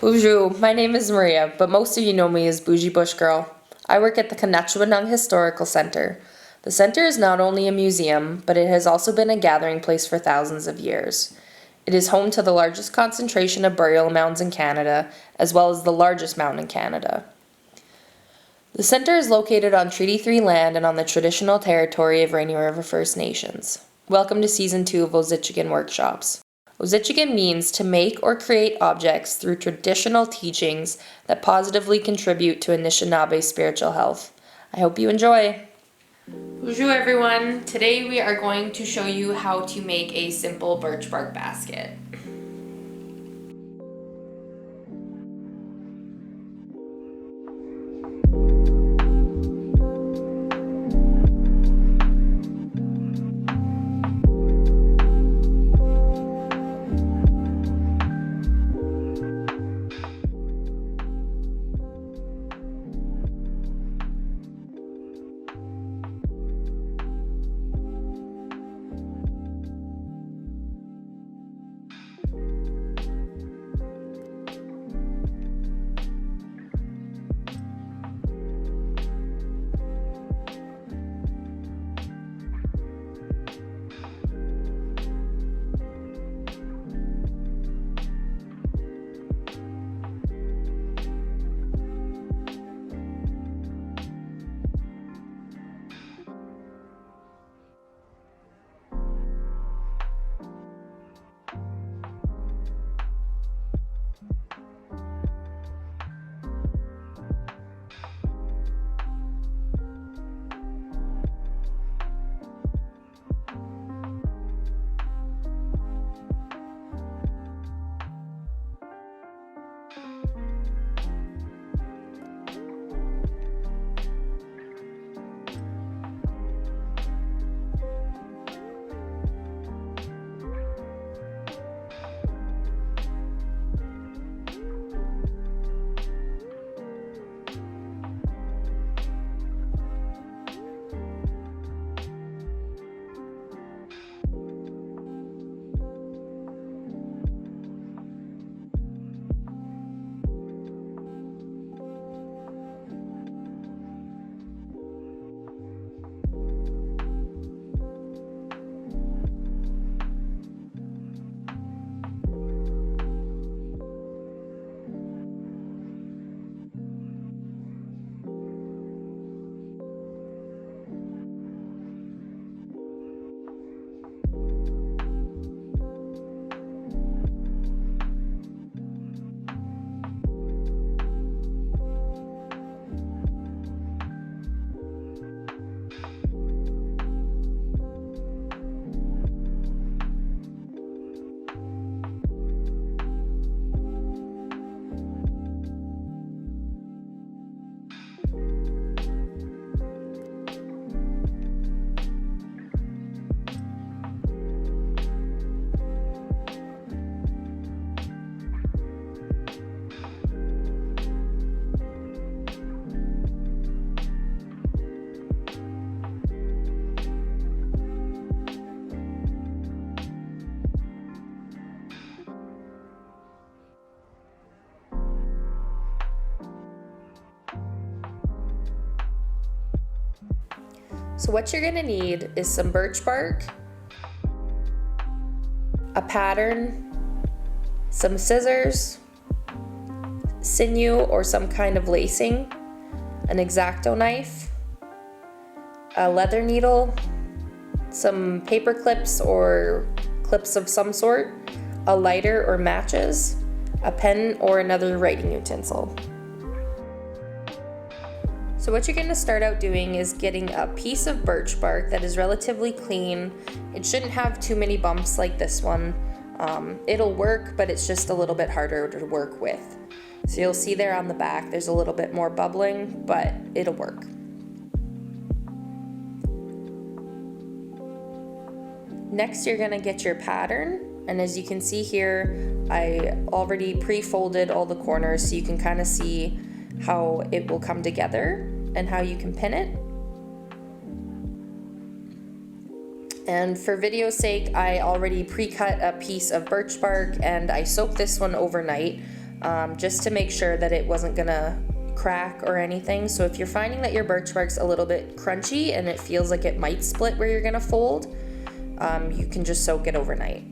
Boozhoo, my name is Maria, but most of you know me as Boujee Bush Girl. I work at the Konachiwang Historical Center. The center is not only a museum, but it has also been a gathering place for thousands of years. It is home to the largest concentration of burial mounds in Canada, as well as the largest mound in Canada. The center is located on Treaty 3 land and on the traditional territory of Rainy River First Nations. Welcome to Season 2 of Ozichigan Workshops. Ozichigan means to make or create objects through traditional teachings that positively contribute to Anishinaabe spiritual health. I hope you enjoy. Bonjour everyone. Today we are going to show you how to make a simple birch bark basket. So what you're gonna need is some birch bark, a pattern, some scissors, sinew or some kind of lacing, an X-Acto knife, a leather needle, some paper clips or clips of some sort, a lighter or matches, a pen or another writing utensil. So what you're going to start out doing is getting a piece of birch bark that is relatively clean. It shouldn't have too many bumps like this one. It'll work, but it's just a little bit harder to work with. So you'll see there on the back there's a little bit more bubbling, but it'll work. Next you're going to get your pattern, and as you can see here I already pre-folded all the corners so you can kind of see how it will come together and how you can pin it. And for video's sake, I already pre-cut a piece of birch bark and I soaked this one overnight. just to make sure that it wasn't gonna crack or anything. So if you're finding that your birch bark's a little bit crunchy and it feels like it might split where you're gonna fold, you can just soak it overnight.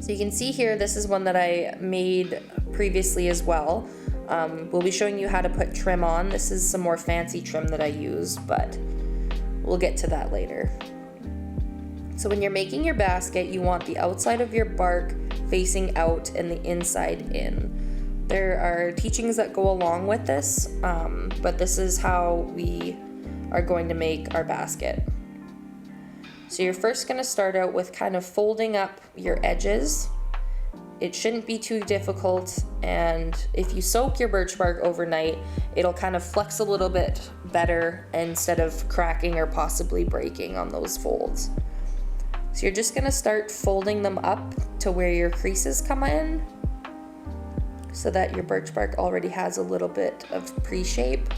So you can see here, this is one that I made previously as well. We'll be showing you how to put trim on. This is some more fancy trim that I use, but we'll get to that later. So when you're making your basket, you want the outside of your bark facing out and the inside in. There are teachings that go along with this, but this is how we are going to make our basket. So you're first going to start out with kind of folding up your edges. It shouldn't be too difficult, and if you soak your birch bark overnight, it'll kind of flex a little bit better instead of cracking or possibly breaking on those folds. So you're just going to start folding them up to where your creases come in, so that your birch bark already has a little bit of pre-shape.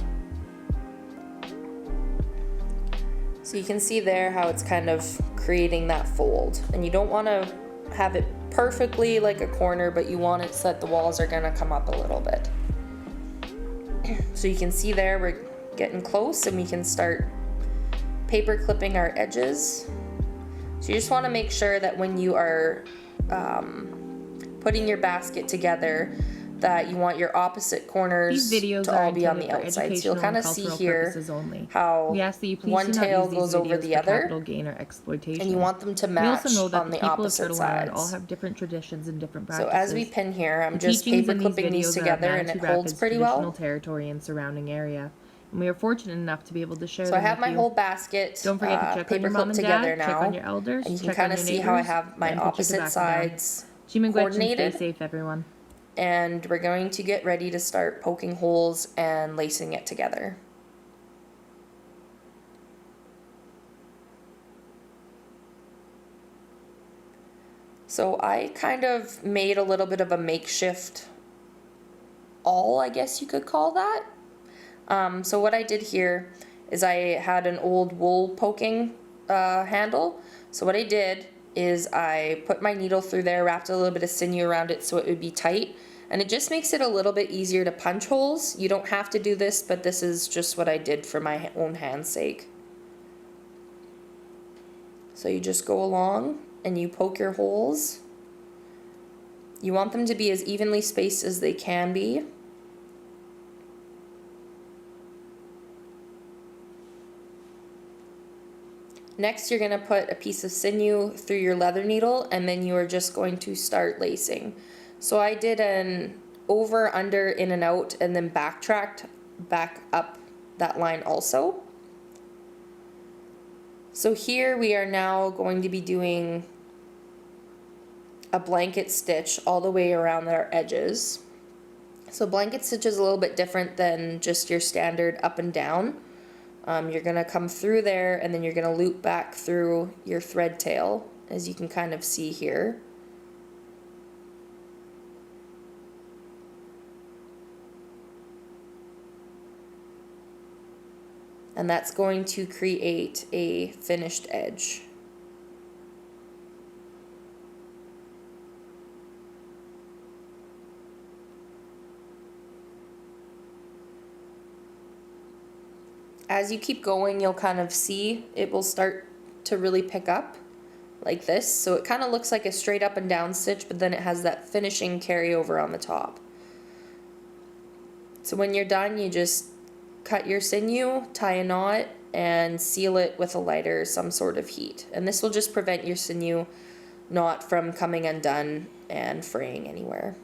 So you can see there how it's kind of creating that fold, and you don't want to have it perfectly like a corner, but you want it so that the walls are going to come up a little bit. So you can see there we're getting close, and we can start paper clipping our edges. So you just want to make sure that when you are putting your basket together, that you want your opposite corners to all be on the outside. So you'll kind of see here how one tail goes over the other, and you want them to match on the opposite sides. All have different traditions and different So practices. as we pin here, I'm just paper clipping these together, and it holds pretty well. Territory and surrounding area. And we are fortunate enough to be able to share So them I have with my you. whole basket Don't forget to check on your mom and dad, check on your elders, and you can check kind on of your see how I neighbors, have my and put your opposite tobacco sides down. coordinated. Stay safe, everyone. And we're going to get ready to start poking holes and lacing it together. So I kind of made a little bit of a makeshift awl, I guess you could call that. So what I did here is I had an old wool poking handle. So what I did is I put my needle through there, wrapped a little bit of sinew around it so it would be tight, and it just makes it a little bit easier to punch holes. You don't have to do this, but this is just what I did for my own hand's sake. So you just go along and you poke your holes. You want them to be as evenly spaced as they can be. Next, you're going to put a piece of sinew through your leather needle, and then you are just going to start lacing. So I did an over, under, in and out, and then backtracked back up that line also. So here we are now going to be doing a blanket stitch all the way around our edges. So blanket stitch is a little bit different than just your standard up and down. You're going to come through there, and then you're going to loop back through your thread tail, as you can kind of see here. And that's going to create a finished edge. As you keep going, you'll kind of see it will start to really pick up like this. So it kind of looks like a straight up and down stitch, but then it has that finishing carryover on the top. So when you're done, you just cut your sinew, tie a knot, and seal it with a lighter or some sort of heat. And this will just prevent your sinew knot from coming undone and fraying anywhere.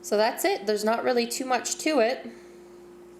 So that's it. There's not really too much to it.